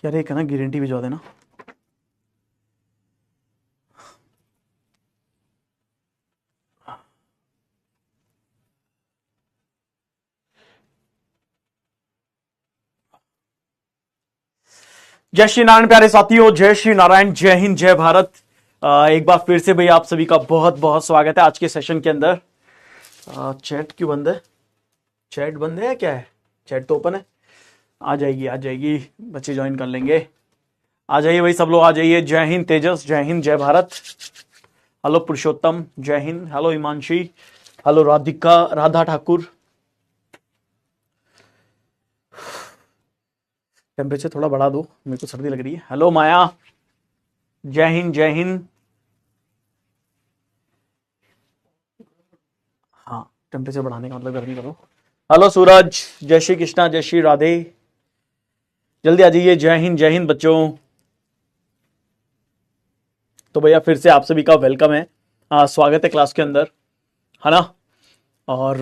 यार एक है ना गारंटी भिजवा देना। जय श्री नारायण प्यारे साथियों, जय श्री नारायण, जय हिंद, जय भारत। एक बार फिर से भाई आप सभी का बहुत बहुत स्वागत है आज के सेशन के अंदर। चैट क्यों बंद है? चैट बंद है या क्या है? चैट तो ओपन है। आ जाएगी बच्चे ज्वाइन कर लेंगे। आ जाइए भाई, सब लोग आ जाइए। जय हिंद तेजस, जय हिंद, जय भारत। हेलो पुरुषोत्तम, जय Hind. Hello Himanshi, hello Radhika, Radha Thakur. Temperature थोड़ा बढ़ा दो, मेरे को सर्दी लग रही है। हेलो माया, जय हिंद, जय हिंद। हाँ, टेम्परेचर बढ़ाने का मतलब गर्मी करो। हेलो सूरज, जय श्री कृष्णा, जय श्री राधे। जल्दी आ जाइए। जय हिंद बच्चों। तो भैया फिर से आप सभी का वेलकम है, स्वागत है क्लास के अंदर, है ना। और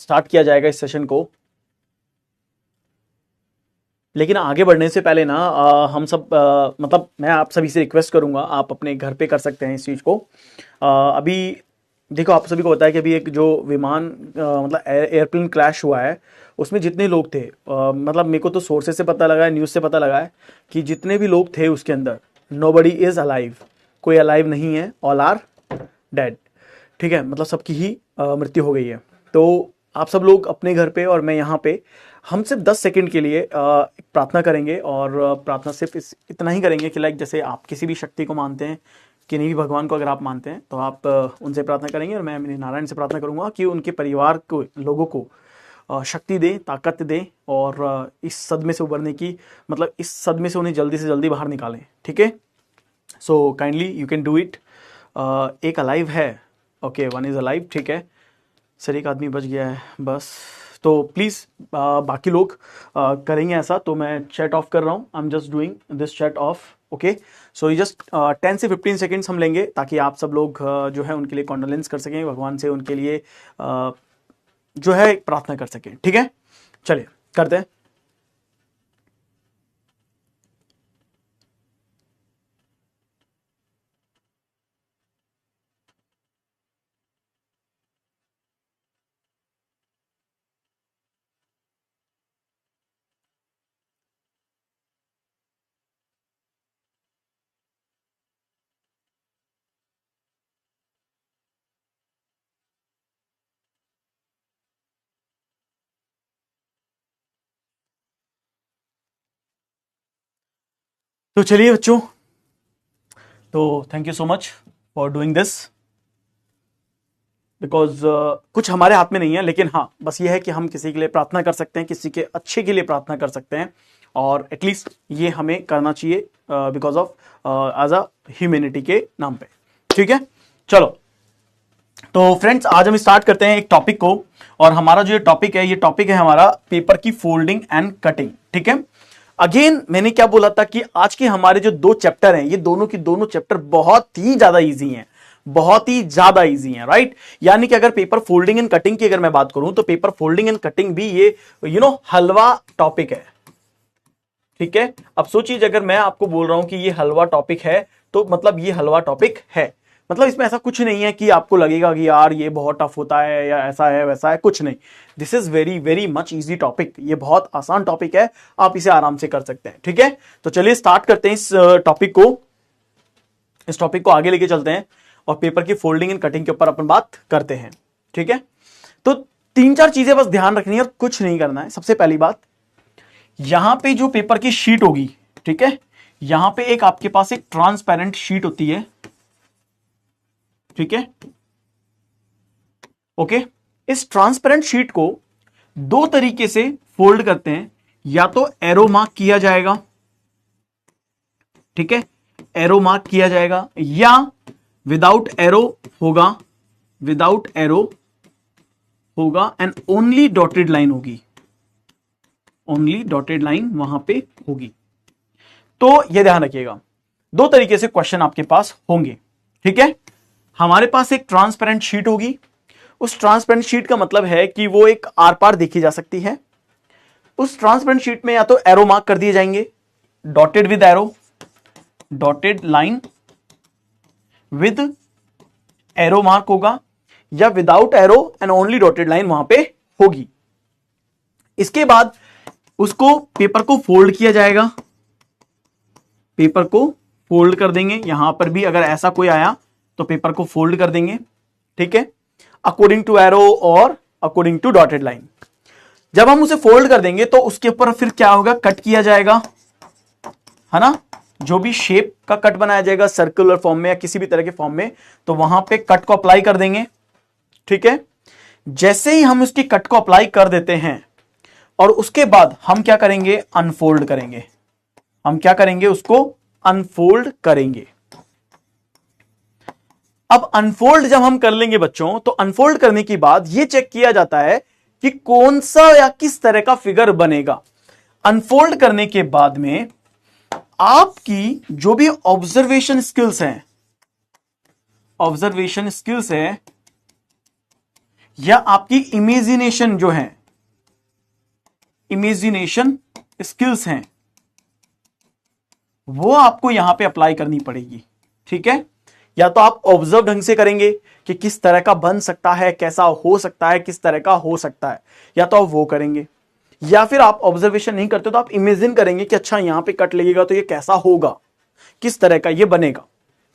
स्टार्ट किया जाएगा इस सेशन को। लेकिन आगे बढ़ने से पहले ना हम सब मतलब मैं आप सभी से रिक्वेस्ट करूंगा, आप अपने घर पे कर सकते हैं इस चीज़ को। अभी देखो, आप सभी को पता है कि अभी एक जो विमान मतलब एयरप्लेन क्रैश हुआ है, उसमें जितने लोग थे, मतलब मेरे को तो सोर्सेज से पता लगा है, न्यूज़ से पता लगा है कि जितने भी लोग थे उसके अंदर, नोबडी इज़ अलाइव। कोई अलाइव नहीं है, ऑल आर डेड। ठीक है, मतलब सबकी ही मृत्यु हो गई है। तो आप सब लोग अपने घर पे और मैं यहाँ पे, हम सिर्फ 10 सेकंड के लिए एक प्रार्थना करेंगे। और प्रार्थना सिर्फ इतना ही करेंगे कि लाइक जैसे आप किसी भी शक्ति को मानते हैं, किन्हीं भी भगवान को अगर आप मानते हैं तो आप उनसे प्रार्थना करेंगे, और मैं मेरे नारायण से प्रार्थना करूंगा कि उनके परिवार को, लोगों को शक्ति दे, ताकत दे, और इस सदमे से उबरने की, मतलब इस सदमे से उन्हें जल्दी से जल्दी बाहर निकालें। ठीक है, so kindly you can do it. एक अलाइव है, ओके, वन इज अलाइव। ठीक है सर, एक आदमी बच गया है बस। तो प्लीज़ बाकी लोग करेंगे ऐसा, तो मैं चैट ऑफ कर रहा हूँ। I am just doing this chat off. Okay, so ये जस्ट 10 से 15 सेकेंड्स हम लेंगे, ताकि आप सब लोग जो है उनके लिए कॉन्डोलेंस कर सकें, भगवान से उनके लिए जो है प्रार्थना कर सकें। ठीक है, चलिए करते हैं। तो चलिए बच्चों, तो thank you so much for doing this, because कुछ हमारे हाथ में नहीं है, लेकिन हाँ बस ये है कि हम किसी के लिए प्रार्थना कर सकते हैं, किसी के अच्छे के लिए प्रार्थना कर सकते हैं, और एटलीस्ट ये हमें करना चाहिए because of as a humanity के नाम पे। ठीक है, चलो तो फ्रेंड्स, आज हम स्टार्ट करते हैं एक टॉपिक को। और हमारा जो टॉपिक है, ये टॉपिक है हमारा पेपर की फोल्डिंग एंड कटिंग। ठीक है, अगेन मैंने क्या बोला था कि आज के हमारे जो दो चैप्टर हैं, ये दोनों की दोनों चैप्टर बहुत ही ज्यादा इजी हैं, बहुत ही ज्यादा इजी हैं, राइट। यानी कि अगर पेपर फोल्डिंग एंड कटिंग की अगर मैं बात करूं, तो पेपर फोल्डिंग एंड कटिंग भी ये हलवा टॉपिक है। ठीक है, अब सोचिए अगर मैं आपको बोल रहा हूं कि ये हलवा टॉपिक है, तो मतलब ये हलवा टॉपिक है, मतलब इसमें ऐसा कुछ नहीं है कि आपको लगेगा कि यार ये बहुत टफ होता है या ऐसा है वैसा है, कुछ नहीं। This is very very much easy topic, ये बहुत आसान टॉपिक है, आप इसे आराम से कर सकते हैं। ठीक है, तो चलिए स्टार्ट करते हैं इस टॉपिक को आगे लेके चलते हैं, और पेपर की फोल्डिंग एंड कटिंग के ऊपर अपन बात करते हैं। ठीक है, तो 3-4 चीजें बस ध्यान रखनी है और कुछ नहीं करना है। सबसे पहली बात, यहां पे जो पेपर की शीट होगी, ठीक है, यहां पे एक आपके पास एक ट्रांसपेरेंट शीट होती है। ठीक है, ओके, इस ट्रांसपेरेंट शीट को दो तरीके से फोल्ड करते हैं, या तो एरो मार्क किया जाएगा, ठीक है, एरो मार्क किया जाएगा, या विदाउट एरो होगा, विदाउट एरो होगा, एंड ओनली डॉटेड लाइन होगी, ओनली डॉटेड लाइन वहां पे होगी। तो यह ध्यान रखिएगा, दो तरीके से क्वेश्चन आपके पास होंगे। ठीक है, हमारे पास एक ट्रांसपेरेंट शीट होगी, उस ट्रांसपेरेंट शीट का मतलब है कि वो एक आर पार देखी जा सकती है, उस ट्रांसपेरेंट शीट में या तो एरो मार्क कर दिए जाएंगे, dotted with arrow, dotted line with arrow mark होगा, या without arrow and only dotted line वहां पे होगी। इसके बाद उसको पेपर को फोल्ड किया जाएगा, पेपर को फोल्ड कर देंगे, यहां पर भी अगर ऐसा कोई आया तो पेपर को फोल्ड कर देंगे, ठीक है, अकॉर्डिंग टू एरो और अकॉर्डिंग टू डॉटेड लाइन। जब हम उसे फोल्ड कर देंगे तो उसके ऊपर फिर क्या होगा, कट किया जाएगा, है ना, जो भी शेप का कट बनाया जाएगा सर्कुलर फॉर्म में या किसी भी तरह के फॉर्म में, तो वहां पे कट को अप्लाई कर देंगे, ठीक है। जैसे ही हम उसकी कट को अप्लाई कर देते हैं और उसके बाद हम क्या करेंगे, अनफोल्ड करेंगे, हम क्या करेंगे, उसको अनफोल्ड करेंगे। अब अनफोल्ड जब हम कर लेंगे बच्चों, तो अनफोल्ड करने के बाद यह चेक किया जाता है कि कौन सा या किस तरह का फिगर बनेगा। अनफोल्ड करने के बाद में आपकी जो भी ऑब्जर्वेशन स्किल्स हैं, ऑब्जर्वेशन स्किल्स है या आपकी इमेजिनेशन जो है, इमेजिनेशन स्किल्स हैं, वो आपको यहां पे अप्लाई करनी पड़ेगी, ठीक है। या तो आप ऑब्जर्व ढंग से करेंगे कि किस तरह का बन सकता है, कैसा हो सकता है, किस तरह का हो सकता है, या तो आप वो करेंगे, या फिर आप ऑब्जर्वेशन नहीं करते तो आप इमेजिन करेंगे कि अच्छा यहां पे कट लगेगा तो ये कैसा होगा, किस तरह का ये बनेगा,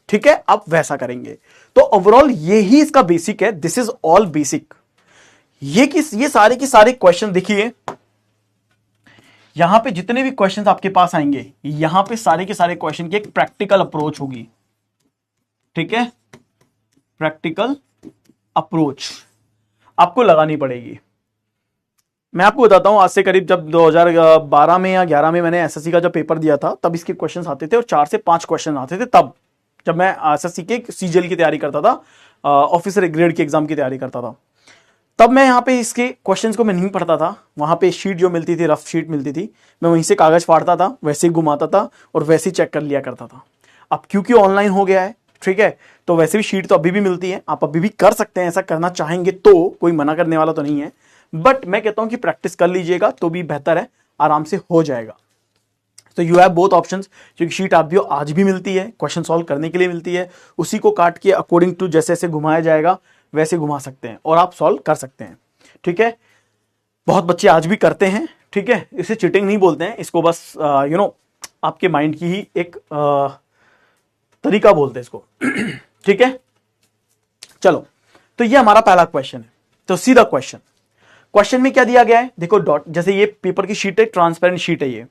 ठीक है, आप वैसा करेंगे। तो ओवरऑल ये ही इसका बेसिक है, दिस इज ऑल बेसिक। ये सारे के सारे क्वेश्चन देखिए, यहां पे जितने भी क्वेश्चंस आपके पास आएंगे, यहां पे सारे के सारे क्वेश्चन की एक प्रैक्टिकल अप्रोच होगी, ठीक है, प्रैक्टिकल अप्रोच आपको लगानी पड़ेगी। मैं आपको बताता हूं, आज से करीब जब 2012 में या 11 में मैंने एसएससी का जब पेपर दिया था, तब इसके क्वेश्चंस आते थे और 4 से 5 क्वेश्चन आते थे। तब जब मैं एसएससी के सीजीएल की तैयारी करता था, ऑफिसर ग्रेड की एग्जाम की तैयारी करता था, तब मैं यहाँ पे इसके क्वेश्चंस को मैं नहीं पढ़ता था। वहां पे शीट जो मिलती थी, रफ शीट मिलती थी, मैं वहीं से कागज फाड़ता था, वैसे ही घुमाता था और वैसे ही चेक कर लिया करता था। अब क्योंकि ऑनलाइन हो गया है, ठीक है, तो वैसे भी शीट तो अभी भी मिलती है, आप अभी भी कर सकते हैं, ऐसा करना चाहेंगे तो, कोई मना करने वाला तो नहीं है, बट मैं कहता हूं कि प्रैक्टिस कर लीजिएगा तो भी बेहतर है, आराम से हो जाएगा। तो यू हैव बोथ ऑप्शंस, क्योंकि शीट आप भी आज भी मिलती है, क्वेश्चन सॉल्व करने के लिए मिलती है, उसी को काट के अकॉर्डिंग टू जैसे जैसे घुमाया जाएगा वैसे घुमा सकते हैं और आप सॉल्व कर सकते हैं, ठीक है। बहुत बच्चे आज भी करते हैं, ठीक है, इसे चीटिंग नहीं बोलते हैं, इसको बस आपके माइंड की ही एक तरीका बोलते हैं इसको, ठीक है। चलो, तो ये हमारा पहला क्वेश्चन है। तो सीधा क्वेश्चन में क्या दिया गया है, देखो डॉट, जैसे ये पेपर की शीट है, ट्रांसपेरेंट शीट है, ये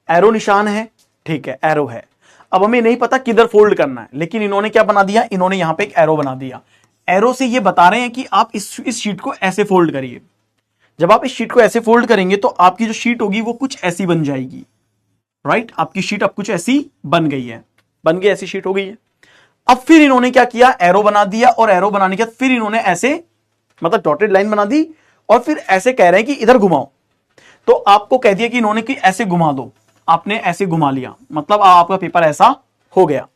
एरो निशान है, ठीक है, एरो है। अब हमें नहीं पता किधर फोल्ड करना है, लेकिन इन्होंने क्या बना दिया, इन्होंने यहां पे एक एरो बना दिया। एरो से ये बता रहे हैं कि आप इस शीट को ऐसे फोल्ड करिए। जब आप इस शीट को ऐसे फोल्ड करेंगे तो आपकी जो शीट होगी वो कुछ ऐसी बन जाएगी, राइट। आपकी शीट अब कुछ ऐसी बन गई है, बन गई, ऐसी शीट हो गई है। अब फिर इन्होंने क्या किया, एरो बना दिया, और एरो बनाने के बाद फिर इन्होंने ऐसे मतलब डॉटेड लाइन बना दी, और फिर ऐसे कह रहे हैं कि इधर घुमाओ। तो आपको कह दिया कि इन्होंने कि ऐसे घुमा दो, आपने ऐसे घुमा लिया, मतलब आपका पेपर ऐसा हो गया।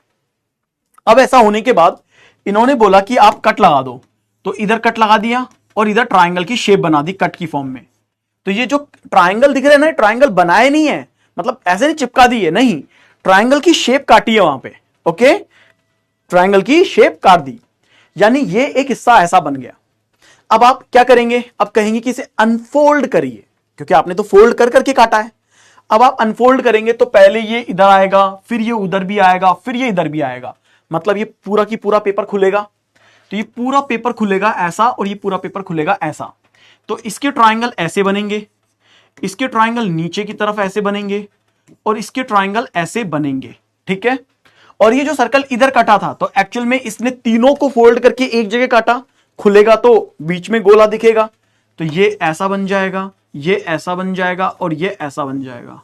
अब ऐसा होने के बाद इन्होंने बोला कि आप कट लगा दो, तो इधर कट लगा दिया और इधर ट्राइंगल की शेप बना दी कट की फॉर्म में। तो ये जो ट्राइंगल दिख रहे हैं ना, ट्राइंगल बनाए नहीं है, मतलब ऐसे नहीं चिपका दी है, नहीं, ट्राइंगल की शेप काटी है वहां पे, ओके, ट्राइंगल की शेप काट दी, यानी ये एक हिस्सा ऐसा बन गया। अब आप क्या करेंगे, अब कहेंगे कि इसे अनफोल्ड करिए, क्योंकि आपने तो फोल्ड कर करके काटा है। अब आप अनफोल्ड करेंगे तो पहले ये इधर आएगा, फिर ये उधर भी आएगा, फिर ये इधर भी आएगा, मतलब ये पूरा की पूरा पेपर खुलेगा। तो ये पूरा पेपर खुलेगा ऐसा और ये पूरा पेपर खुलेगा ऐसा। तो इसके ट्राइंगल ऐसे बनेंगे, इसके ट्राइंगल नीचे की तरफ ऐसे बनेंगे, और इसके ट्राइंगल ऐसे बनेंगे, ठीक है। और ये जो सर्कल इधर काटा था, तो एक्चुअल में इसने तीनों को फोल्ड करके एक जगह काटा, खुलेगा तो बीच में गोला दिखेगा, तो ये ऐसा बन जाएगा, ये ऐसा बन जाएगा और ये ऐसा बन जाएगा।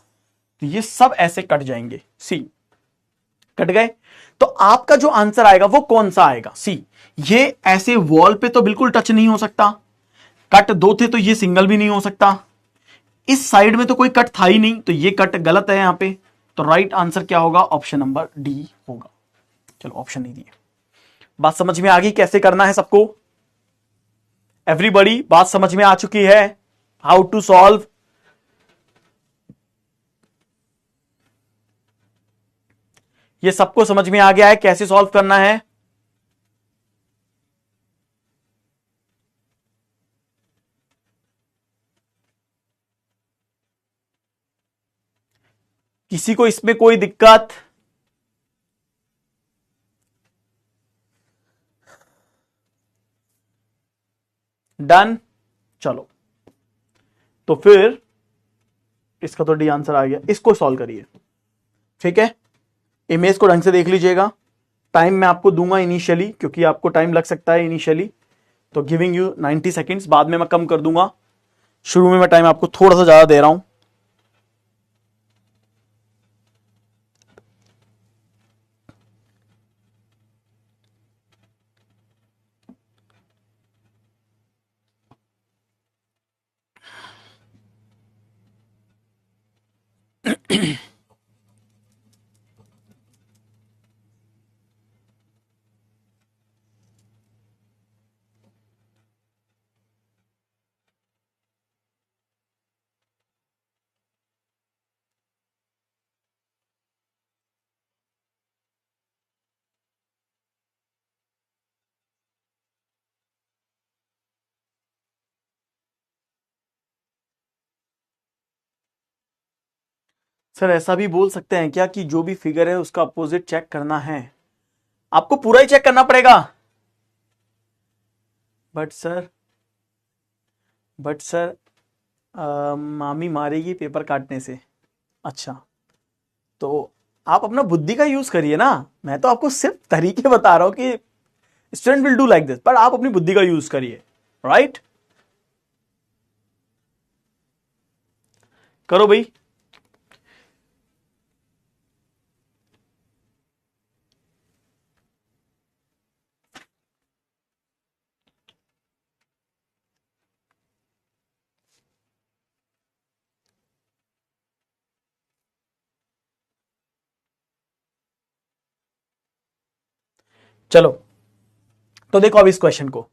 तो ये सब ऐसे कट जाएंगे, सी, कट गए। तो आपका जो आंसर आएगा वो कौन सा आएगा, सी। ये ऐसे वॉल पे तो बिल्कुल टच नहीं हो सकता, कट दो थे तो ये सिंगल भी नहीं हो सकता, इस साइड में तो कोई कट था ही नहीं, तो ये कट गलत है यहां पे। तो राइट आंसर क्या होगा, ऑप्शन नंबर डी होगा। चलो ऑप्शन नहीं दिए। बात समझ में आ गई कैसे करना है सबको, एवरीबॉडी बात समझ में आ चुकी है, हाउ टू सॉल्व, ये सबको समझ में आ गया है कैसे सॉल्व करना है? किसी को इसमें कोई दिक्कत? डन। चलो, तो फिर इसका तो डी आंसर आ गया, इसको सॉल्व करिए। ठीक है, इमेज को ढंग से देख लीजिएगा। टाइम मैं आपको दूंगा इनिशियली, क्योंकि आपको टाइम लग सकता है इनिशियली, तो गिविंग यू 90 सेकेंड्स। बाद में मैं कम कर दूंगा, शुरू में मैं टाइम आपको थोड़ा सा ज्यादा दे रहा हूं। सर ऐसा भी बोल सकते हैं क्या कि जो भी फिगर है उसका अपोजिट चेक करना है? आपको पूरा ही चेक करना पड़ेगा? बट सर, बट सर, मामी मारेगी पेपर काटने से। अच्छा, तो आप अपना बुद्धि का यूज करिए ना। मैं तो आपको सिर्फ तरीके बता रहा हूं कि student will do like this, पर आप अपनी बुद्धि का यूज करिए। राइट, करो भाई। चलो, तो देखो अब इस क्वेश्चन को,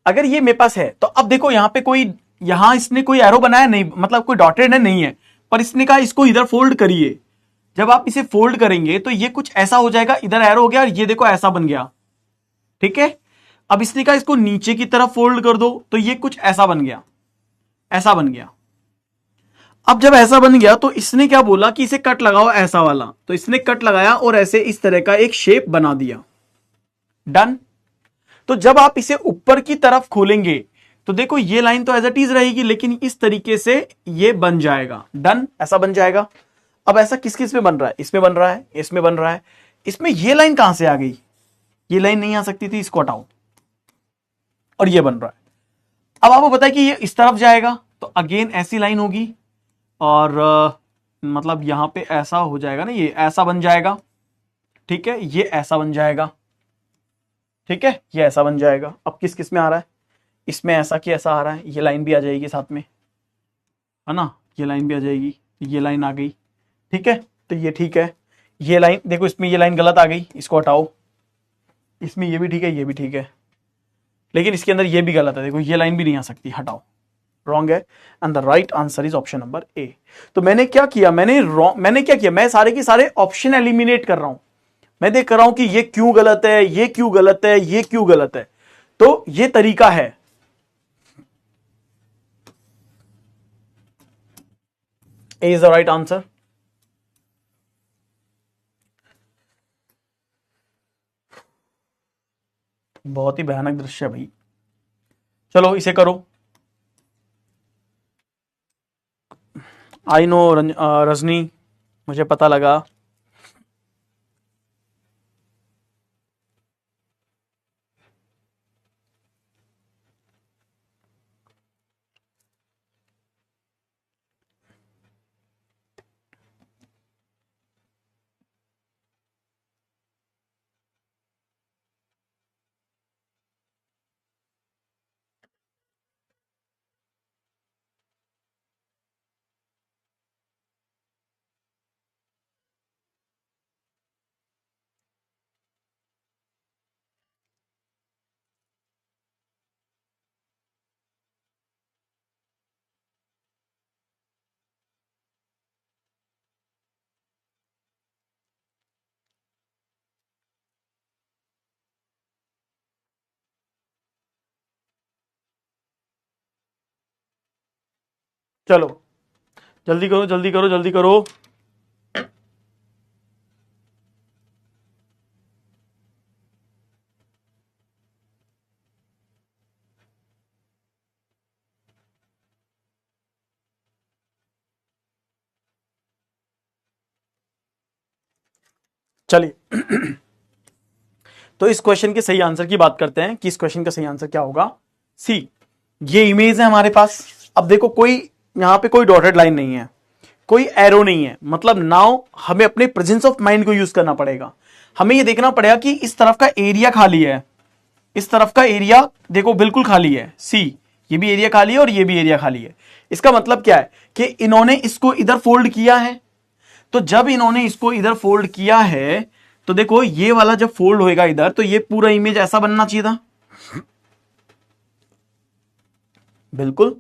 अगर ये मेरे पास है तो अब देखो यहां पे कोई, यहां इसने कोई एरो बनाया नहीं, मतलब कोई डॉटेड है नहीं है, पर इसने कहा इसको इधर फोल्ड करिए। जब आप इसे फोल्ड करेंगे तो ये कुछ ऐसा हो जाएगा, इधर एरो हो गया और ये देखो ऐसा बन गया। ठीक है, अब इसने कहा इसको नीचे की तरफ फोल्ड कर दो, तो ये कुछ ऐसा बन गया, ऐसा बन गया। अब जब ऐसा बन गया तो इसने क्या बोला कि इसे कट लगाओ ऐसा वाला, तो इसने कट लगाया और ऐसे इस तरह का एक शेप बना दिया। डन। तो जब आप इसे ऊपर की तरफ खोलेंगे तो देखो ये लाइन तो एज इट इज रहेगी, लेकिन इस तरीके से ये बन जाएगा। डन, ऐसा बन जाएगा। अब ऐसा किस किस में बन रहा है? इसमें बन रहा है, इसमें बन रहा है। इसमें ये लाइन कहां से आ गई? ये लाइन नहीं आ सकती थी, इसको हटाओ, और ये बन रहा है। अब आपको पता है कि ये इस तरफ जाएगा, तो अगेन ऐसी लाइन होगी, और मतलब यहां पे ऐसा हो जाएगा ना, ये ऐसा बन जाएगा। ठीक है, ये ऐसा बन जाएगा। ठीक है, ये ऐसा बन जाएगा। अब किस किस में आ रहा है? इसमें ऐसा कि ऐसा आ रहा है, ये लाइन भी आ जाएगी साथ में, है ना, ये लाइन भी आ जाएगी, ये लाइन आ गई। ठीक है, तो ये ठीक है। ये लाइन देखो, इसमें ये लाइन गलत आ गई, इसको हटाओ। इसमें ये भी ठीक है, ये भी ठीक है, लेकिन इसके अंदर ये भी गलत है, देखो ये लाइन भी नहीं आ सकती, हटाओ, रॉन्ग है। And the right answer is option number A. तो मैंने क्या किया, मैंने क्या किया, मैं सारे के सारे ऑप्शन एलिमिनेट कर रहा हूं। मैं देख रहा हूं कि ये क्यों गलत है, ये क्यों गलत है, ये क्यों गलत है। तो ये तरीका है। ए इज द राइट आंसर। बहुत ही भयानक दृश्य है भाई। चलो इसे करो। आई नो रजनी, मुझे पता लगा। चलो जल्दी करो जल्दी करो जल्दी करो। चलिए तो इस क्वेश्चन के सही आंसर की बात करते हैं कि इस क्वेश्चन का सही आंसर क्या होगा। सी, ये इमेज है हमारे पास। अब देखो कोई यहां पे कोई डॉटेड लाइन नहीं है, कोई एरो नहीं है, मतलब नाउ हमें अपने प्रेजेंस ऑफ माइंड को यूज करना पड़ेगा। हमें यह देखना पड़ेगा कि इस तरफ का एरिया खाली है, इस तरफ का एरिया देखो बिल्कुल खाली है। सी, ये भी एरिया खाली है और ये भी एरिया खाली है। इसका मतलब क्या है कि इन्होंने इसको इधर फोल्ड किया है। तो जब इन्होंने इसको इधर फोल्ड किया है तो देखो ये वाला जब फोल्ड होएगा इधर तो ये पूरा इमेज ऐसा बनना चाहिए था, बिल्कुल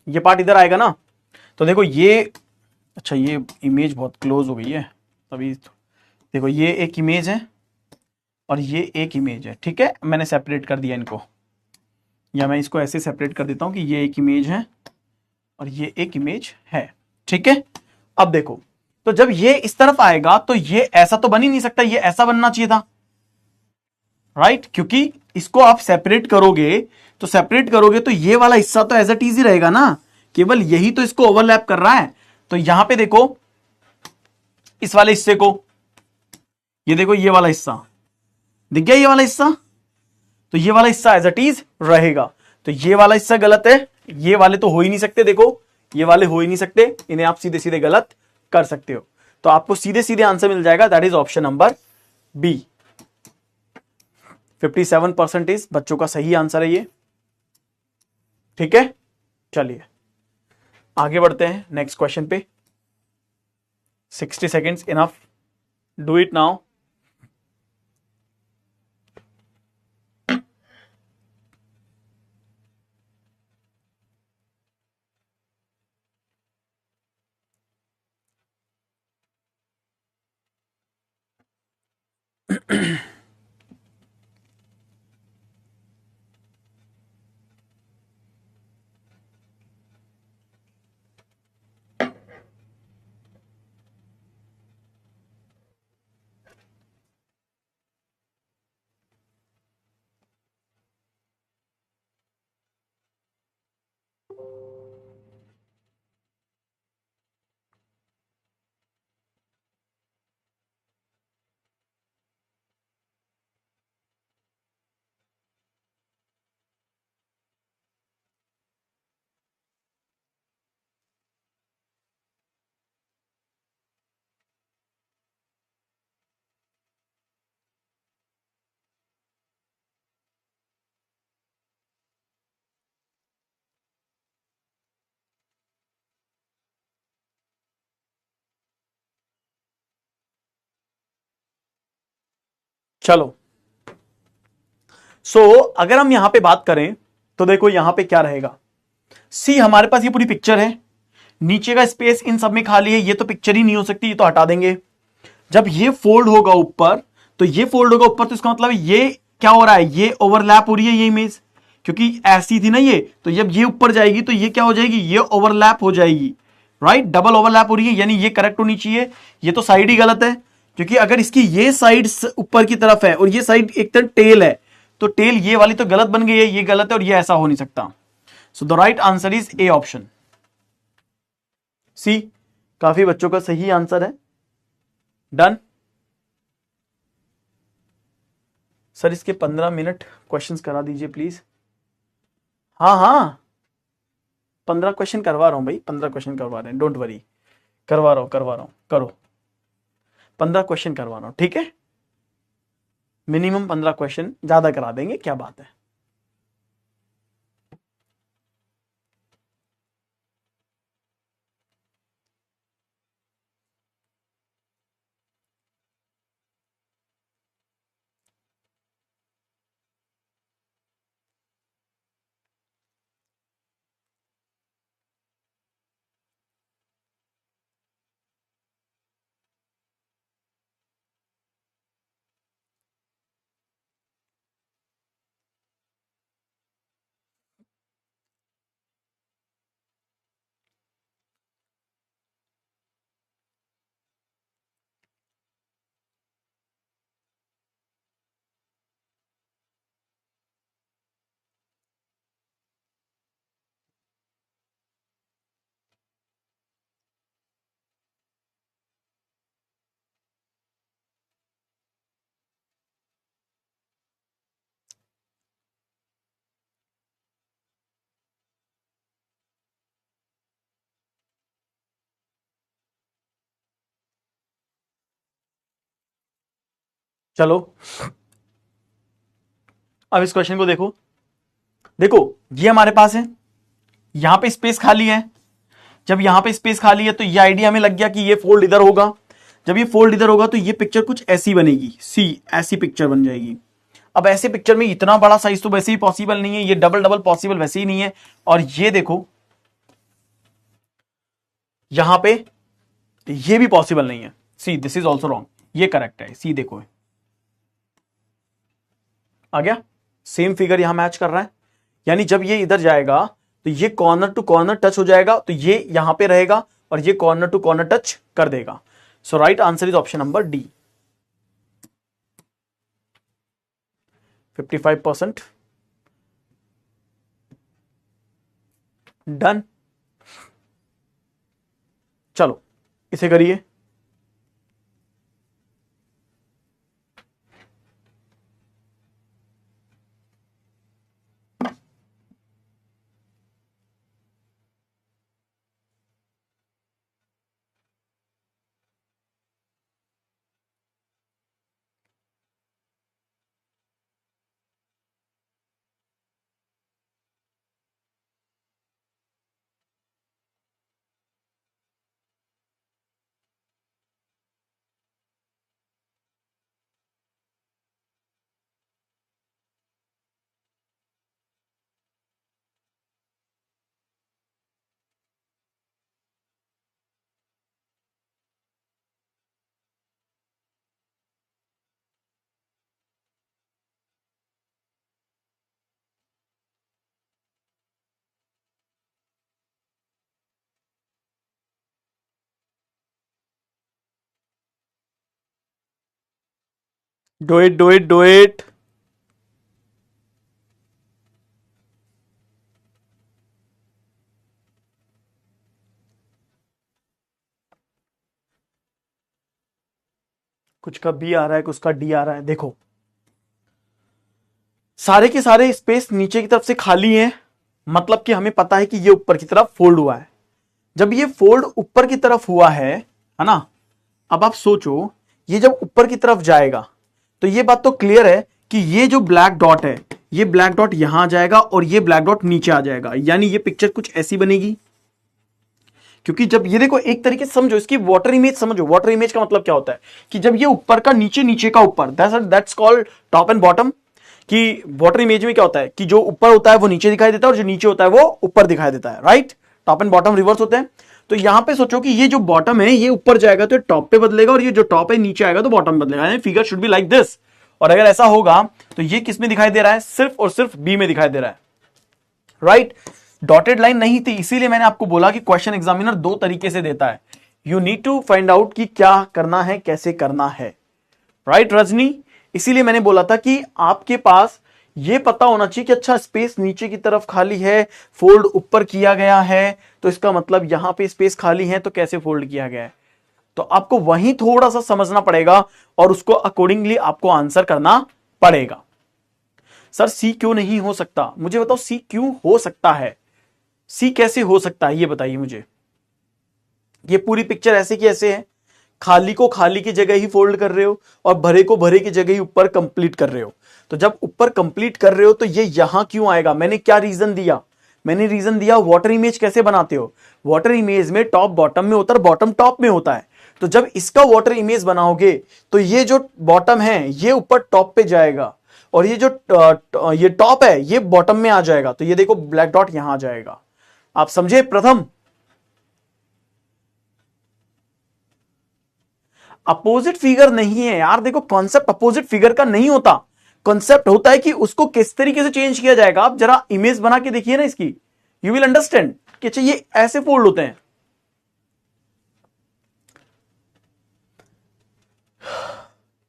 ये पार्ट इधर आएगा ना। तो देखो ये, अच्छा ये इमेज बहुत क्लोज हो गई है तभी तो, देखो ये एक इमेज है और ये एक इमेज है, ठीक है। मैंने सेपरेट कर दिया इनको, या मैं इसको ऐसे सेपरेट कर देता हूं कि ये एक इमेज है और ये एक इमेज है, ठीक है। अब देखो तो जब ये इस तरफ आएगा तो ये ऐसा तो बन ही नहीं सकता, ये ऐसा बनना चाहिए था, राइट। क्योंकि इसको आप सेपरेट करोगे तो ये वाला हिस्सा तो एज इट इज ही रहेगा ना, केवल यही तो इसको ओवरलैप कर रहा है। तो यहां पे देखो इस वाले हिस्से को, ये देखो ये वाला हिस्सा दिख गया, ये वाला हिस्सा, तो ये वाला हिस्सा एज इट इज रहेगा। तो ये वाला हिस्सा गलत है, ये वाले तो हो ही नहीं सकते, देखो ये वाले हो ही नहीं सकते, इन्हें आप सीधे सीधे गलत कर सकते हो। तो आपको सीधे सीधे आंसर मिल जाएगा, that is option number B. 57% बच्चों का सही आंसर है ये, ठीक है। चलिए आगे बढ़ते हैं नेक्स्ट क्वेश्चन पे। 60 seconds enough, do it now. चलो अगर हम यहां पे बात करें तो देखो यहां पे क्या रहेगा। सी, हमारे पास ये पूरी पिक्चर है, नीचे का स्पेस इन सब में खाली है, ये तो पिक्चर ही नहीं हो सकती, ये तो हटा देंगे। जब ये फोल्ड होगा ऊपर, तो ये फोल्ड होगा ऊपर, तो इसका मतलब ये क्या हो रहा है, ये ओवरलैप हो रही है ये इमेज, क्योंकि ऐसी थी ना ये, तो जब ये ऊपर जाएगी तो ये क्या हो जाएगी, ये ओवरलैप हो जाएगी, राइट। डबल ओवरलैप हो रही है, यानी ये करेक्ट होनी चाहिए। ये तो साइड ही गलत है, क्योंकि अगर इसकी ये साइड ऊपर की तरफ है और ये साइड एक तरफ टेल है, तो टेल ये वाली तो गलत बन गई है, ये गलत है और ये ऐसा हो नहीं सकता। So the right answer is a option C. काफी बच्चों का सही आंसर है। डन सर, इसके 15 मिनट क्वेश्चंस करा दीजिए प्लीज। हाँ हाँ, 15 क्वेश्चन करवा रहा हूं भाई, 15 क्वेश्चन करवा रहे हैं, डोंट वरी, करवा रहा हूं, करो। 15 क्वेश्चन करवा रहा हूं, ठीक है। मिनिमम 15 क्वेश्चन, ज्यादा करा देंगे, क्या बात है। चलो अब इस क्वेश्चन को देखो। देखो ये हमारे पास है, यहां पे स्पेस खाली है। जब यहां पे स्पेस खाली है तो ये आइडिया हमें लग गया कि ये फोल्ड इधर होगा। जब ये फोल्ड इधर होगा तो ये पिक्चर कुछ ऐसी बनेगी, सी ऐसी पिक्चर बन जाएगी। अब ऐसे पिक्चर में इतना बड़ा साइज तो वैसे ही पॉसिबल नहीं है, ये डबल डबल पॉसिबल वैसे ही नहीं है। और ये देखो यहां पे ये भी पॉसिबल नहीं है। See this is also wrong, ये करेक्ट है। सी देखो आ गया, सेम फिगर यहां मैच कर रहा है। यानी जब ये इधर जाएगा तो ये कॉर्नर टू कॉर्नर टच हो जाएगा, तो ये यहां पे रहेगा और ये कॉर्नर टू कॉर्नर टच कर देगा। So right answer is option number D, 55%। Done. चलो इसे करिए। Do it do it do it. कुछ का बी आ रहा है, कुछ का डी आ रहा है। देखो सारे के सारे स्पेस नीचे की तरफ से खाली हैं, मतलब कि हमें पता है कि ये ऊपर की तरफ फोल्ड हुआ है। जब ये फोल्ड ऊपर की तरफ हुआ है ना। अब आप सोचो ये जब ऊपर की तरफ जाएगा तो ये बात तो क्लियर है कि ये जो ब्लैक डॉट है, ये ब्लैक डॉट यहां आ जाएगा और ये ब्लैक डॉट नीचे आ जाएगा। यानी ये पिक्चर कुछ ऐसी बनेगी। क्योंकि जब ये देखो एक तरीके से समझो, इसकी वाटर इमेज समझो। वाटर इमेज का मतलब क्या होता है कि जब ये ऊपर का नीचे, नीचे का ऊपर, that's called top and bottom. कि वाटर इमेज में क्या होता है कि जो ऊपर होता है वो नीचे दिखाई देता है और जो नीचे होता है वो ऊपर दिखाई देता है। Right, top and bottom reverse होते हैं। तो यहां पे सोचो कि ये जो बॉटम है ये ऊपर जाएगा तो टॉप पे बदलेगा और ये जो टॉप है नीचे आएगा तो बॉटम बदलेगा। Figure should be like this. और अगर ऐसा होगा तो ये किस में दिखाई दे रहा है, सिर्फ और सिर्फ बी में दिखाई दे रहा है। राइट, डॉटेड लाइन नहीं थी, इसीलिए मैंने आपको बोला कि क्वेश्चन एग्जामिनर दो तरीके से देता है। You need to find out कि क्या करना है, कैसे करना है। राइट रजनी, इसीलिए मैंने बोला था कि आपके पास यह पता होना चाहिए कि अच्छा स्पेस नीचे की तरफ खाली है, फोल्ड ऊपर किया गया है, तो इसका मतलब यहां पे स्पेस खाली है तो कैसे फोल्ड किया गया है। तो आपको वहीं थोड़ा सा समझना पड़ेगा और उसको अकॉर्डिंगली आपको आंसर करना पड़ेगा। सर सी क्यों नहीं हो सकता, मुझे बताओ सी क्यों हो सकता है, सी कैसे हो सकता है ये बताइए मुझे। ये पूरी पिक्चर ऐसे की ऐसे है, खाली को खाली की जगह ही फोल्ड कर रहे हो और भरे को भरे की जगह ही ऊपर कंप्लीट कर रहे हो। तो जब ऊपर कंप्लीट कर रहे हो तो ये यहां क्यों आएगा, मैंने क्या रीजन दिया, मैंने रीजन दिया वाटर इमेज कैसे बनाते हो। वाटर इमेज में टॉप बॉटम में होता है, बॉटम टॉप में होता है। तो जब इसका वाटर इमेज बनाओगे तो ये जो बॉटम है ये ऊपर टॉप पे जाएगा और ये जो ये टॉप है ये बॉटम में आ जाएगा। तो ये देखो ब्लैक डॉट यहां आ जाएगा। आप समझे प्रथम। अपोजिट फिगर नहीं है यार, देखो कॉन्सेप्ट अपोजिट फिगर का नहीं होता। कॉन्सेप्ट होता है कि उसको किस तरीके से चेंज किया जाएगा। आप जरा इमेज बना के देखिए ना इसकी, यू विल अंडरस्टैंड कि अच्छा ये ऐसे फोल्ड होते हैं।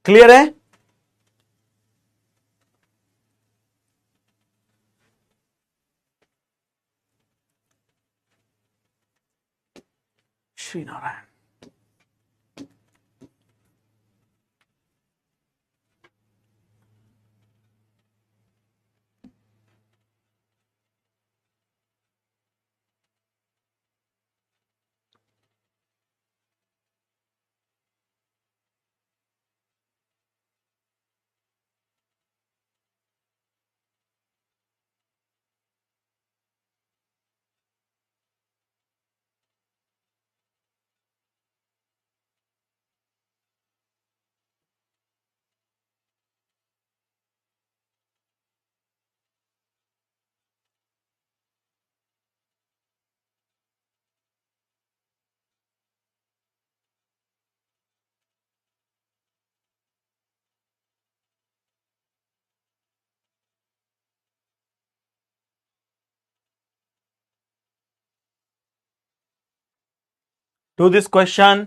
क्लियर है। Shri Narayan. To this question.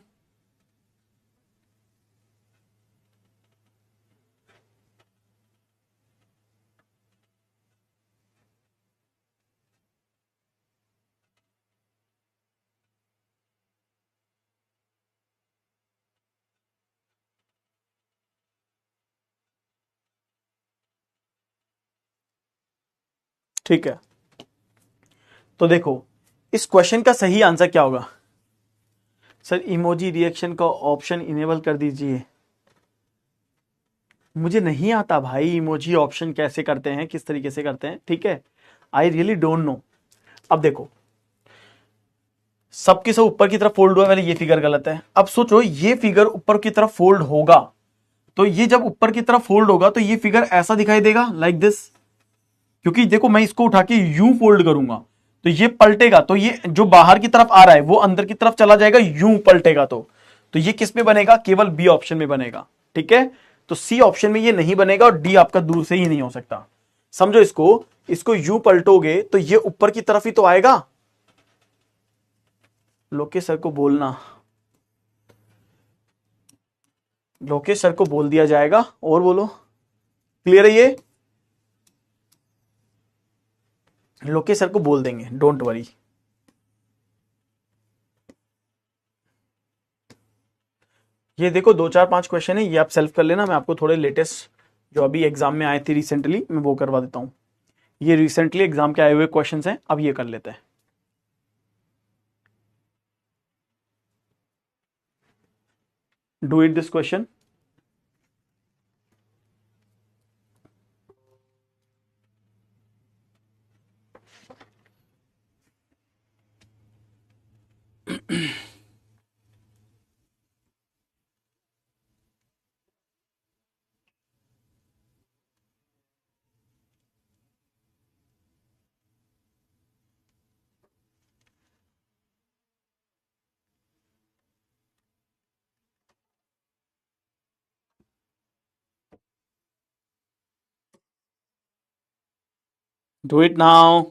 ठीक है, तो देखो इस क्वेश्चन का सही आंसर क्या होगा? सर इमोजी रिएक्शन का ऑप्शन इनेबल कर दीजिए। मुझे नहीं आता भाई इमोजी ऑप्शन कैसे करते हैं, किस तरीके से करते हैं, ठीक है, आई रियली डोंट नो। अब देखो सबके सब ऊपर की तरफ फोल्ड हुआ, पहले ये फिगर गलत है। अब सोचो ये फिगर ऊपर की तरफ फोल्ड होगा, तो ये जब ऊपर की तरफ फोल्ड होगा तो ये फिगर ऐसा दिखाई देगा लाइक दिस, क्योंकि देखो मैं इसको उठा के यूं फोल्ड करूंगा तो ये पलटेगा, तो ये जो बाहर की तरफ आ रहा है वो अंदर की तरफ चला जाएगा, यूं पलटेगा तो ये किस में बनेगा? केवल बी ऑप्शन में बनेगा, ठीक है। तो सी ऑप्शन में ये नहीं बनेगा और डी आपका दूर से ही नहीं हो सकता। समझो इसको, इसको यूं पलटोगे तो ये ऊपर की तरफ ही तो आएगा। लोकेश सर को बोलना, लोकेश सर को बोल दिया जाएगा, और बोलो क्लियर है ये? लोकेश सर को बोल देंगे, डोंट वरी। ये देखो 2 4 5 क्वेश्चन है, ये आप सेल्फ कर लेना। मैं आपको थोड़े लेटेस्ट जो अभी एग्जाम में आए थे रिसेंटली, मैं वो करवा देता हूं। ये रिसेंटली एग्जाम के आए हुए क्वेश्चंस हैं, अब ये कर लेते हैं। Do it this question. Do it now.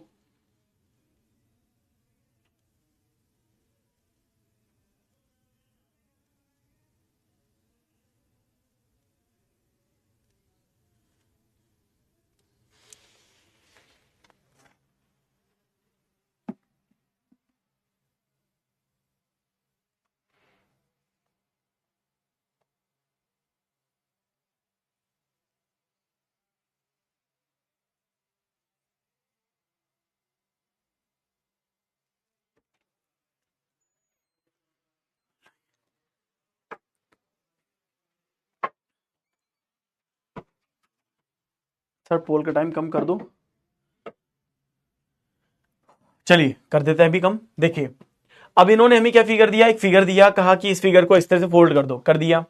Sir poll का टाइम कम कर दो। चलिए कर देते हैं अभी कम। देखिए अब इन्होंने हमें क्या फिगर दिया, एक फिगर दिया, कहा कि इस फिगर को इस तरह से फोल्ड कर दो, कर दिया।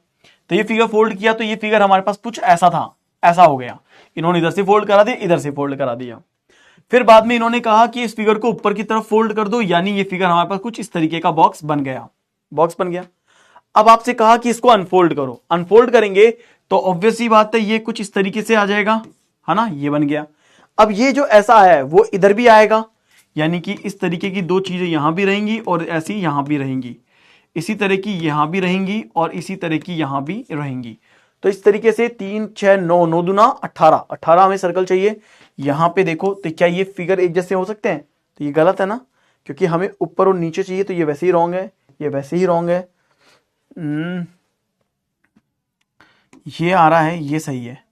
तो ये फिगर फोल्ड किया तो ये फिगर हमारे पास कुछ ऐसा था, ऐसा हो गया। इन्होंने इधर से फोल्ड करा दिया, इधर से फोल्ड करा दिया। फिर बाद में इन्होंने कहा कि इस फिगर को ऊपर की तरफ फोल्ड कर दो, यानी ये फिगर हमारे पास कुछ इस तरीके का बॉक्स बन गया, बॉक्स बन गया। अब आपसे कहा कि इसको अनफोल्ड करो, अनफोल्ड करेंगे तो ऑब्वियस सी बात है ये कुछ इस तरीके से आ जाएगा, है ना, ये बन गया। अब ये जो ऐसा है वो इधर भी आएगा, यानी कि इस तरीके की दो चीजें यहां भी रहेंगी और ऐसी यहां भी रहेंगी, इसी तरह की यहां भी रहेंगी और इसी तरह की यहां भी रहेंगी। तो इस तरीके से 3 6 9, 9 दूना 18, 18 हमें सर्कल चाहिए। यहां पे देखो तो क्या ये फिगर एक जैसे हो सकते हैं? तो ये गलत है ना, क्योंकि हमें ऊपर और नीचे चाहिए, तो ये वैसे ही रॉन्ग है, ये वैसे ही रॉन्ग है। ये आ रहा है, ये सही है,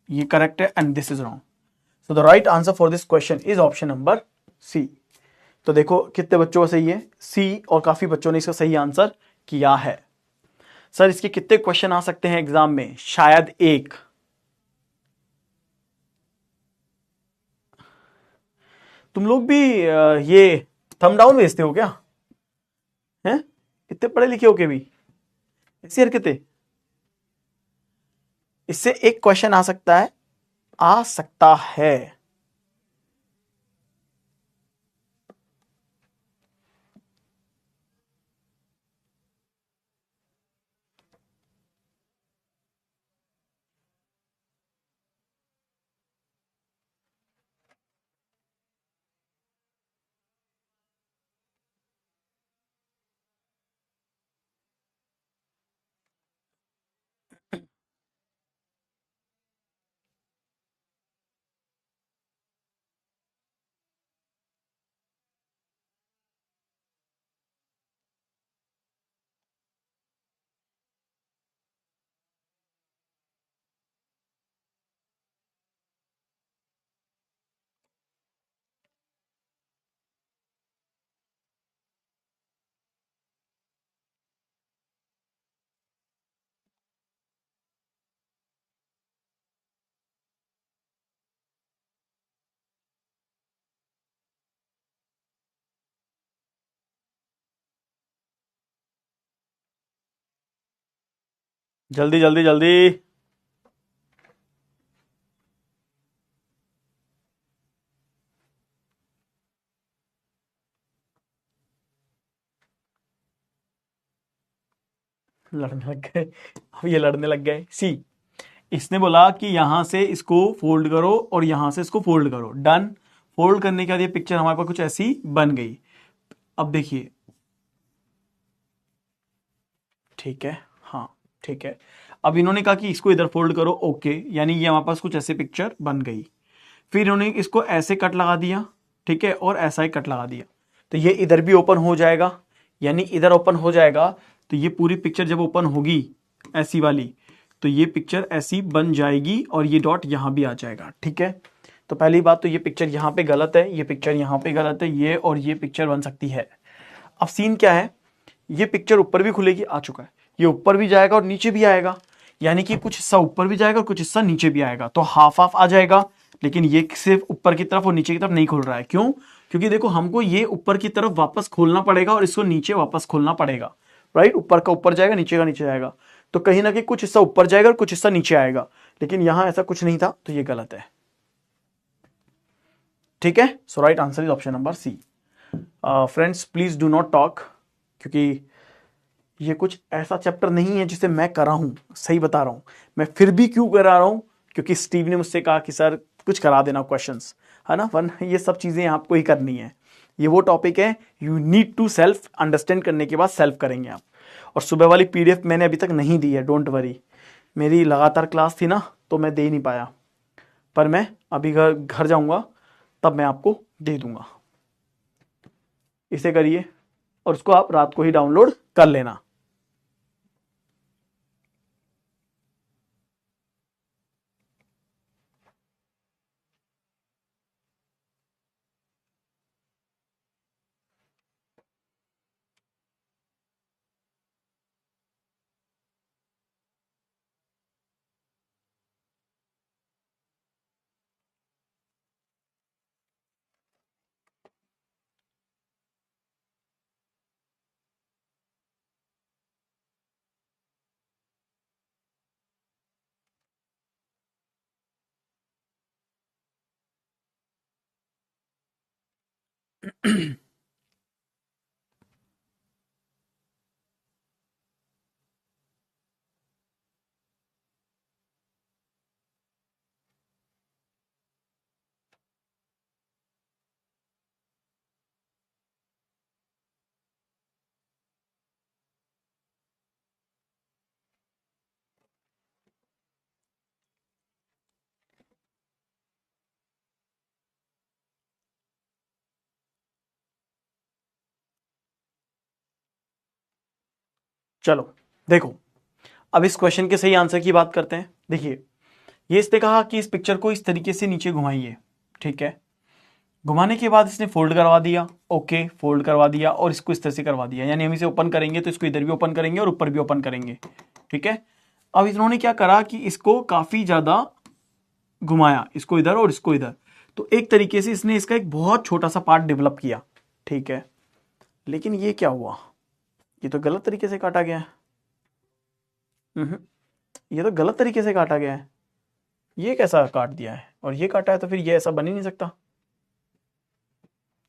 ये करेक्ट है, and this is wrong. So the right answer for this question is option number C. तो देखो कितने बच्चों का सही है सी, और काफी बच्चों ने इसका सही आंसर किया है। सर इसके कितने क्वेश्चन आ सकते हैं एग्जाम में? शायद एक। तुम लोग भी ये थंब डाउन भेजते हो क्या? हैं, इतने पढ़े लिखे हो के भी ऐसी हरकतें? इससे एक क्वेश्चन आ सकता है, आ सकता है। जल्दी जल्दी जल्दी। लड़ने लग गए। अब ये लड़ने लग गए। सी, इसने बोला कि यहां से इसको फोल्ड करो और यहां से इसको फोल्ड करो। डन। फोल्ड करने के बाद ये पिक्चर हमारे पास कुछ ऐसी बन गई। अब देखिए, ठीक है, हाँ ठीक है। अब इन्होंने कहा कि इसको इधर फोल्ड करो, ओके, यानी ये हमारे पास कुछ ऐसे पिक्चर बन गई। फिर इन्होंने इसको ऐसे कट लगा दिया, ठीक है, और ऐसा ही कट लगा दिया, तो ये इधर भी ओपन हो जाएगा, यानी इधर ओपन हो जाएगा। तो ये पूरी पिक्चर जब ओपन होगी ऐसी वाली, तो ये पिक्चर ऐसी बन जाएगी और ये डॉट यहां भी आ जाएगा, ठीक है। तो पहली बात तो ये पिक्चर यहां पे गलत है, ये पिक्चर यहां पे गलत है, ये और ये पिक्चर बन सकती है। अब सीन क्या है, ये पिक्चर ऊपर भी खुलेगी, आ चुका है, ये ऊपर भी जाएगा और नीचे भी आएगा, यानी कि कुछ हिस्सा ऊपर भी जाएगा और कुछ हिस्सा नीचे भी आएगा, तो हाफ हाफ आ जाएगा। लेकिन ये सिर्फ ऊपर की तरफ और नीचे की तरफ नहीं खुल रहा है, क्यों? क्योंकि देखो हमको ये ऊपर की तरफ वापस खोलना पड़ेगा और इसको नीचे वापस खोलना पड़ेगा, राइट। ऊपर का ऊपर जाएगा, नीचे का नीचे जाएगा, तो कहीं ना कहीं कुछ हिस्सा ऊपर जाएगा और कुछ हिस्सा नीचे आएगा, लेकिन यहां ऐसा कुछ नहीं था, तो ये गलत है, ठीक है। So right answer is option number C. Friends please do not talk, क्योंकि ये कुछ ऐसा चैप्टर नहीं है जिसे मैं करा हूं, सही बता रहा हूं। मैं फिर भी क्यों करा रहा हूं, क्योंकि स्टीव ने मुझसे कहा कि सर कुछ करा देना क्वेश्चंस, है ना, वरना ये सब चीजें आपको ही करनी है। ये वो टॉपिक है, you need to self understand करने के बाद सेल्फ करेंगे आप। और सुबह वाली पीडीएफ मैंने अभी तक नहीं दी है, डोंट वरी, मेरी लगातार क्लास थी ना, तो मैं दे नहीं पाया, पर मैं अभी घर घर जाऊंगा तब मैं आपको दे दूंगा। इसे करिए और उसको आप रात को ही डाउनलोड कर लेना। चलो देखो, अब इस क्वेश्चन के सही आंसर की बात करते हैं। देखिए, ये इसने कहा कि इस पिक्चर को इस तरीके से नीचे घुमाइए, ठीक है। घुमाने के बाद इसने फोल्ड करवा दिया, ओके, फोल्ड करवा दिया और इसको इस तरह से करवा दिया, यानी हम इसे ओपन करेंगे तो इसको इधर भी ओपन करेंगे और ऊपर भी ओपन करेंगे, ठीक है। अब इन्होंने क्या करा कि इसको काफी ज्यादा घुमाया, इसको इधर और इसको इधर, तो एक तरीके से इसने इसका एक बहुत छोटा सा पार्ट डेवलप किया, ठीक है। लेकिन ये क्या हुआ, ये तो गलत तरीके से काटा गया है। ये तो गलत तरीके से काटा गया है, ये कैसा काट दिया है, और ये काटा है, तो फिर ये ऐसा बन ही नहीं सकता।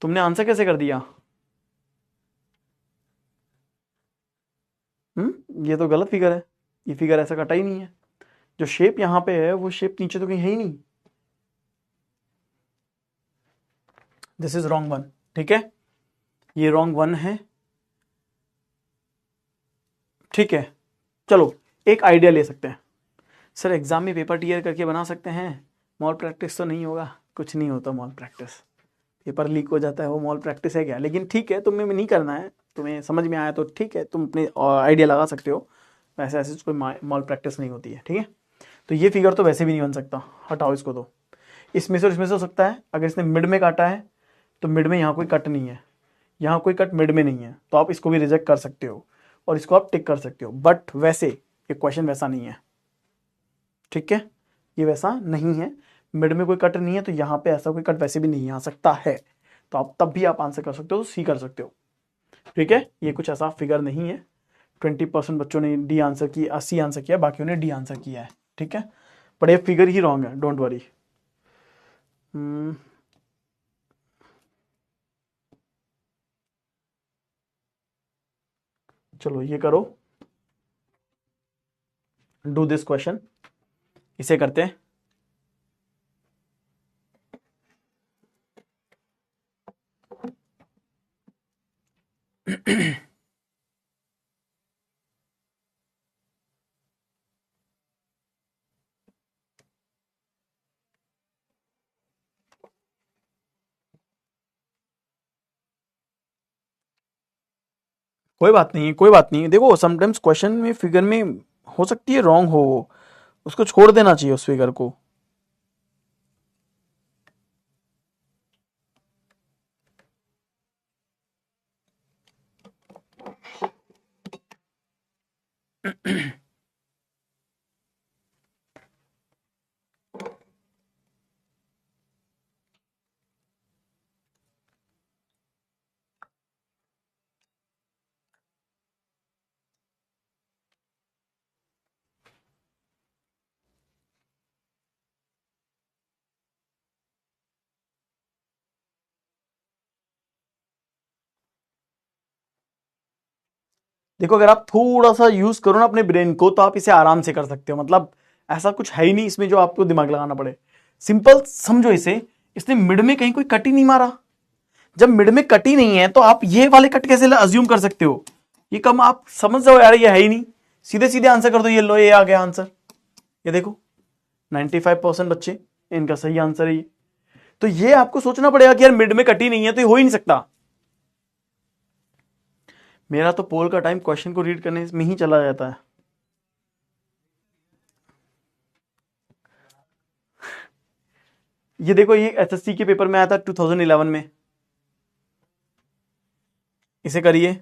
तुमने आंसर कैसे कर दिया? ये तो गलत फिगर है, ये फिगर ऐसा कटा ही नहीं है। जो शेप यहाँ पे है वो शेप नीचे तो कहीं है ही नहीं। दिस इज रॉन्ग वन, ठीक है, ये रॉन्ग वन है, ठीक है। चलो एक आइडिया ले सकते हैं, सर एग्जाम में पेपर टीयर करके बना सकते हैं, मॉल प्रैक्टिस तो नहीं होगा? कुछ नहीं होता मॉल प्रैक्टिस, पेपर लीक हो जाता है, वो मॉल प्रैक्टिस है क्या? लेकिन ठीक है, तुम्हें नहीं करना है, तुम्हें समझ में आया तो ठीक है, तुम अपने आइडिया लगा सकते हो, वैसे ऐसे कोई मॉल प्रैक्टिस नहीं होती है, ठीक है। तो ये फिगर तो वैसे भी नहीं बन सकता, हटाओ इसको। तो इसमें से और इसमें से हो सकता है, अगर इसने मिड में काटा है तो मिड में यहाँ कोई कट नहीं है, यहाँ कोई कट मिड में नहीं है, तो आप इसको भी रिजेक्ट कर सकते हो और इसको आप टिक कर सकते हो, बट वैसे ये क्वेश्चन वैसा नहीं है, ठीक है, ये वैसा नहीं है। मिड में कोई कट नहीं है, तो यहाँ पे ऐसा कोई कट वैसे भी नहीं आ सकता है, तो आप तब भी आप आंसर कर सकते हो, सी कर सकते हो, ठीक है। ये कुछ ऐसा फिगर नहीं है, 20% बच्चों ने डी आंसर किया, सी आंसर किया, बाकियों ने डी आंसर किया है, ठीक है। बट ये फिगर ही रॉन्ग है, डोंट वरी। चलो ये करो, डू दिस क्वेश्चन, इसे करते हैं। कोई बात नहीं, कोई बात नहीं। देखो समटाइम्स क्वेश्चन में फिगर में हो सकती है रॉन्ग हो, उसको छोड़ देना चाहिए उस फिगर को। देखो अगर आप थोड़ा सा यूज करो ना अपने ब्रेन को, तो आप इसे आराम से कर सकते हो। मतलब ऐसा कुछ है ही नहीं इसमें जो आपको दिमाग लगाना पड़े। सिंपल समझो इसे, इसने मिड में कहीं कोई कट ही नहीं मारा। जब मिड में कट ही नहीं है तो आप ये वाले कट कैसे अज्यूम कर सकते हो? ये कम आप समझ जाओ यार, ये है ही नहीं। सीधे सीधे आंसर कर दो, ये लो ये आ गया आंसर। ये देखो 95% बच्चे, इनका सही आंसर है ये। तो ये आपको सोचना पड़ेगा कि यार मिड में कट ही नहीं है तो ये हो ही नहीं सकता। मेरा तो पोल का टाइम क्वेश्चन को रीड करने में ही चला जाता है। ये देखो, ये एसएससी के पेपर में आया था 2011 में। इसे करिए।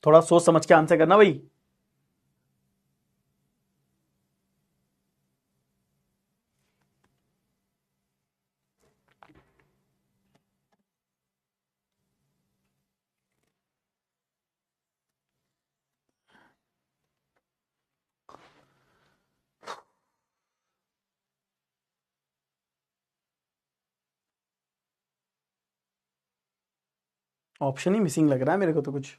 थोड़ा सोच समझ के आंसर करना भाई। ऑप्शन ही मिसिंग लग रहा है मेरे को तो, कुछ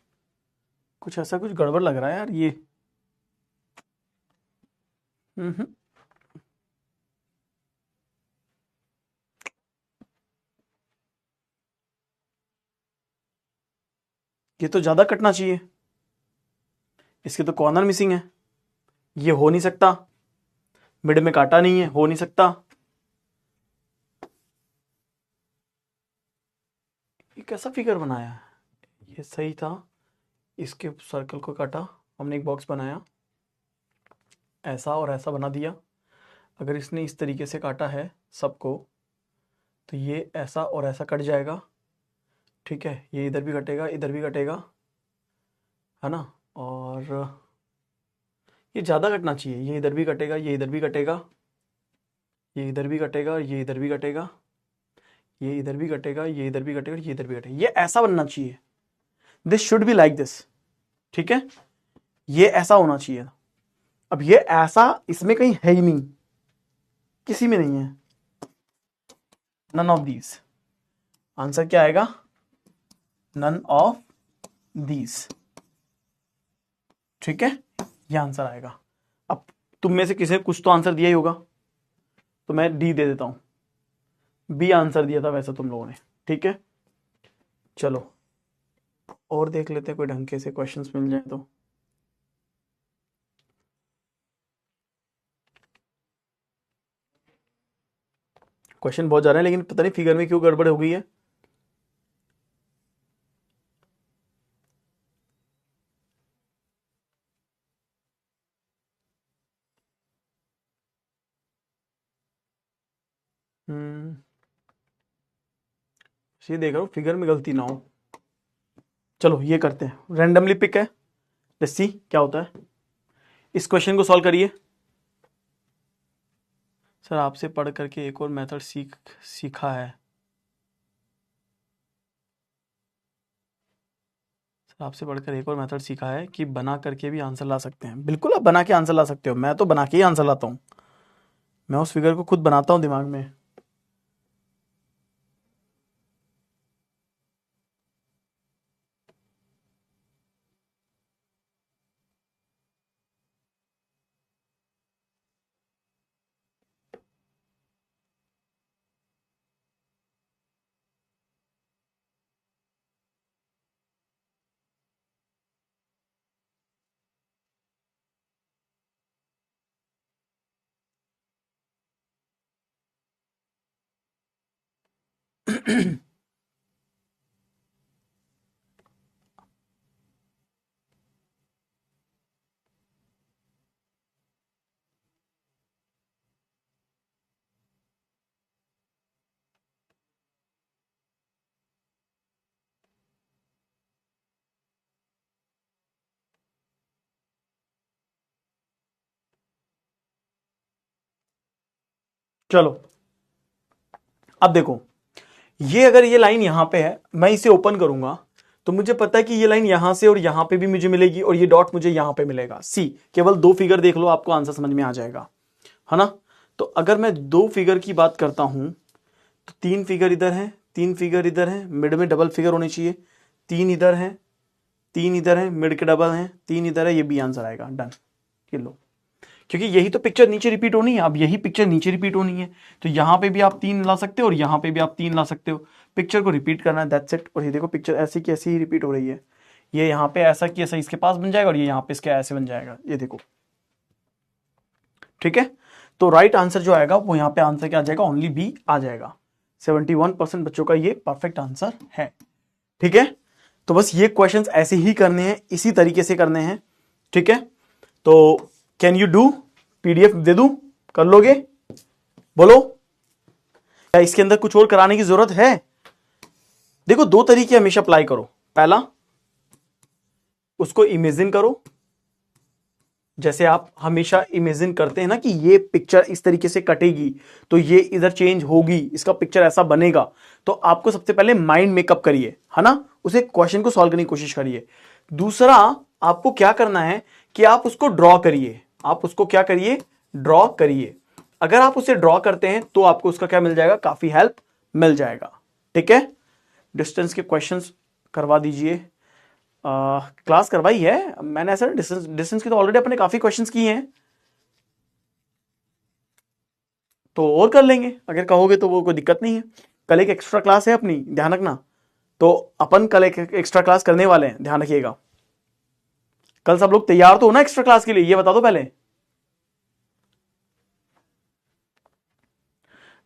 कुछ ऐसा कुछ गड़बड़ लग रहा है यार ये। हम्म। ये तो ज्यादा कटना चाहिए, इसके तो कॉर्नर मिसिंग है। ये हो नहीं सकता, मिड में काटा नहीं है, हो नहीं सकता। ये कैसा फिगर बनाया है? ये सही था, इसके सर्कल को काटा, हमने एक बॉक्स बनाया, ऐसा और ऐसा बना दिया। अगर इसने इस तरीके से काटा है सबको, तो ये ऐसा और ऐसा कट जाएगा, ठीक है। ये इधर भी कटेगा, इधर भी कटेगा, है ना। और ये ज़्यादा कटना चाहिए, ये इधर भी कटेगा, ये इधर भी कटेगा, ये इधर भी कटेगा, ये इधर भी कटेगा, ये इधर भी कटेगा, ये इधर भी कटेगा, ये इधर भी कटेगा। ये ऐसा बनना चाहिए, this should be like this, ठीक है। ये ऐसा होना चाहिए। अब ये ऐसा इसमें कहीं है ही नहीं, किसी में नहीं है, नन ऑफ दीज। आंसर क्या आएगा? नन ऑफ दीज, ठीक है, ये आंसर आएगा। अब तुम में से किसी ने कुछ तो आंसर दिया ही होगा, तो मैं डी दे देता हूं। बी आंसर दिया था वैसे तुम लोगों ने, ठीक है। चलो और देख लेते हैं, कोई ढंग के से क्वेश्चंस मिल जाए तो। क्वेश्चन बहुत जा रहे हैं, लेकिन पता नहीं फिगर में क्यों गड़बड़ हो गई है। ये देख रहा हूँ फिगर में गलती ना हो। चलो ये करते हैं, रैंडमली पिक है, लेट्स सी क्या होता है। इस क्वेश्चन को सॉल्व करिए। सर आपसे पढ़ करके एक और मेथड सीखा है। सर आपसे पढ़कर एक और मेथड सीखा है कि बना करके भी आंसर ला सकते हैं। बिल्कुल आप बना के आंसर ला सकते हो, मैं तो बना के ही आंसर लाता हूँ। मैं उस फिगर को खुद बनाता हूँ दिमाग में। चलो अब देखो, ये अगर ये लाइन यहां पे है, मैं इसे ओपन करूंगा तो मुझे पता है कि ये लाइन यहां से और यहां पे भी मुझे मिलेगी, और ये डॉट मुझे यहां पे मिलेगा। सी, केवल दो फिगर देख लो, आपको आंसर समझ में आ जाएगा, है ना। तो अगर मैं दो फिगर की बात करता हूं तो तीन फिगर इधर है, तीन फिगर इधर है, मिड में डबल फिगर होनी चाहिए, तीन इधर है, तीन इधर है, मिड के डबल है, तीन इधर है, ये भी आंसर आएगा। डन, ये लो, क्योंकि यही तो पिक्चर नीचे रिपीट होनी है। अब यही पिक्चर नीचे रिपीट होनी है, तो यहां पे भी आप तीन ला सकते हो और यहां पे भी आप तीन ला सकते हो। पिक्चर को रिपीट करना है, दैट्स इट। और ये देखो पिक्चर ऐसी की ऐसी ही रिपीट हो रही है। ये यहाँ पे ऐसा की ऐसा इसके पास बन जाएगा, और ये यहाँ पे इसके ऐसे बन जाएगा, ये देखो, ठीक है। तो राइट आंसर जो आएगा वो यहाँ पे आंसर क्या आ जाएगा, ओनली बी आ जाएगा। 71% बच्चों का ये परफेक्ट आंसर है, ठीक है। तो बस ये क्वेश्चंस ऐसे ही करने हैं, इसी तरीके से करने हैं, ठीक है। तो कैन यू डू, पीडीएफ दे दूं, कर लोगे? बोलो, क्या इसके अंदर कुछ और कराने की जरूरत है? देखो दो तरीके हमेशा अप्लाई करो। पहला, उसको इमेजिन करो, जैसे आप हमेशा इमेजिन करते हैं ना कि ये पिक्चर इस तरीके से कटेगी तो ये इधर चेंज होगी, इसका पिक्चर ऐसा बनेगा। तो आपको सबसे पहले माइंड मेकअप करिए, है ना, उसे क्वेश्चन को सॉल्व करने की कोशिश करिए। दूसरा, आपको क्या करना है कि आप उसको ड्रॉ करिए। आप उसको क्या करिए, ड्रॉ करिए। अगर आप उसे ड्रॉ करते हैं तो आपको उसका क्या मिल जाएगा, काफी हेल्प मिल जाएगा, ठीक है। डिस्टेंस के क्वेश्चंस करवा दीजिए। क्लास करवाई है मैंने, ऐसा डिस्टेंस डिस्टेंस की तो ऑलरेडी अपने काफी क्वेश्चंस किए हैं, तो और कर लेंगे अगर कहोगे तो, वो कोई दिक्कत नहीं है। कल एक एक्स्ट्रा क्लास है अपनी, ध्यान रखना। तो अपन कल एक एक्स्ट्रा क्लास करने वाले हैं, ध्यान रखिएगा। कल सब लोग तैयार तो हो ना एक्स्ट्रा क्लास के लिए, ये बता दो पहले।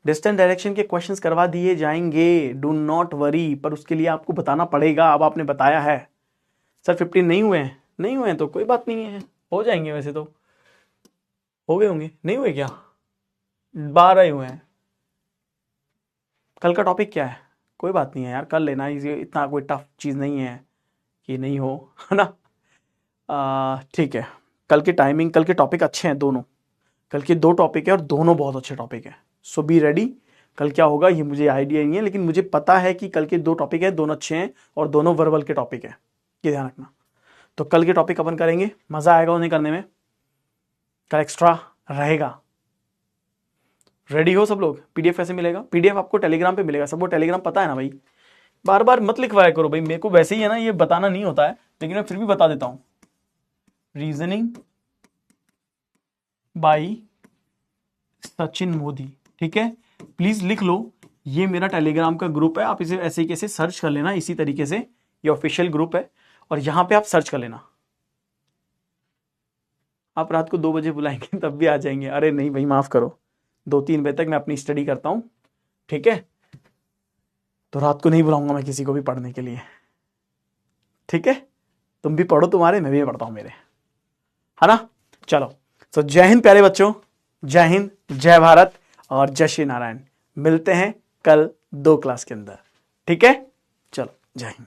डिस्टेंस डायरेक्शन के क्वेश्चंस करवा दिए जाएंगे, डू नॉट वरी, पर उसके लिए आपको बताना पड़ेगा। अब आपने बताया है सर 15 नहीं हुए हैं, नहीं हुए हैं तो कोई बात नहीं है, हो जाएंगे। वैसे तो हो गए होंगे, नहीं हुए क्या? 12 ही हुए हैं। कल का टॉपिक क्या है? कोई बात नहीं है यार, कर लेना, ये इतना कोई टफ चीज़ नहीं है कि नहीं हो, है ना। ठीक है। कल की टाइमिंग, कल के टॉपिक अच्छे हैं दोनों। कल के दो टॉपिक है और दोनों बहुत अच्छे टॉपिक है, सो बी रेडी। कल क्या होगा ये मुझे आइडिया नहीं है, लेकिन मुझे पता है कि कल के दो टॉपिक है, दोनों अच्छे हैं और दोनों वर्बल के टॉपिक है, ये ध्यान रखना। तो कल के टॉपिक अपन करेंगे, मजा आएगा उन्हें करने में। कल एक्स्ट्रा रहेगा। रेडी हो सब लोग? पीडीएफ कैसे मिलेगा? पीडीएफ आपको टेलीग्राम पे मिलेगा, सबको टेलीग्राम पता है ना भाई। बार बार मत लिखवाया करो भाई, मेरे को वैसे ही है ना, ये बताना नहीं होता है, लेकिन मैं फिर भी बता देता हूं। रीजनिंग बाई सचिन मोदी, ठीक है। प्लीज लिख लो, ये मेरा टेलीग्राम का ग्रुप है, आप इसे ऐसे ही कैसे सर्च कर लेना इसी तरीके से, ये ऑफिशियल ग्रुप है और यहां पे आप सर्च कर लेना। आप रात को 2 बजे बुलाएंगे तब भी आ जाएंगे? अरे नहीं भाई, माफ करो, 2-3 बजे तक मैं अपनी स्टडी करता हूं, ठीक है, तो रात को नहीं बुलाऊंगा मैं किसी को भी पढ़ने के लिए, ठीक है, तुम भी पढ़ो तुम्हारे, मैं भी पढ़ता हूं मेरे, है ना। चलो, तो जय हिंद प्यारे बच्चों, जय हिंद, जय भारत और जय श्री नारायण। मिलते हैं कल 2 क्लास के अंदर, ठीक है, चलो जय हिंद।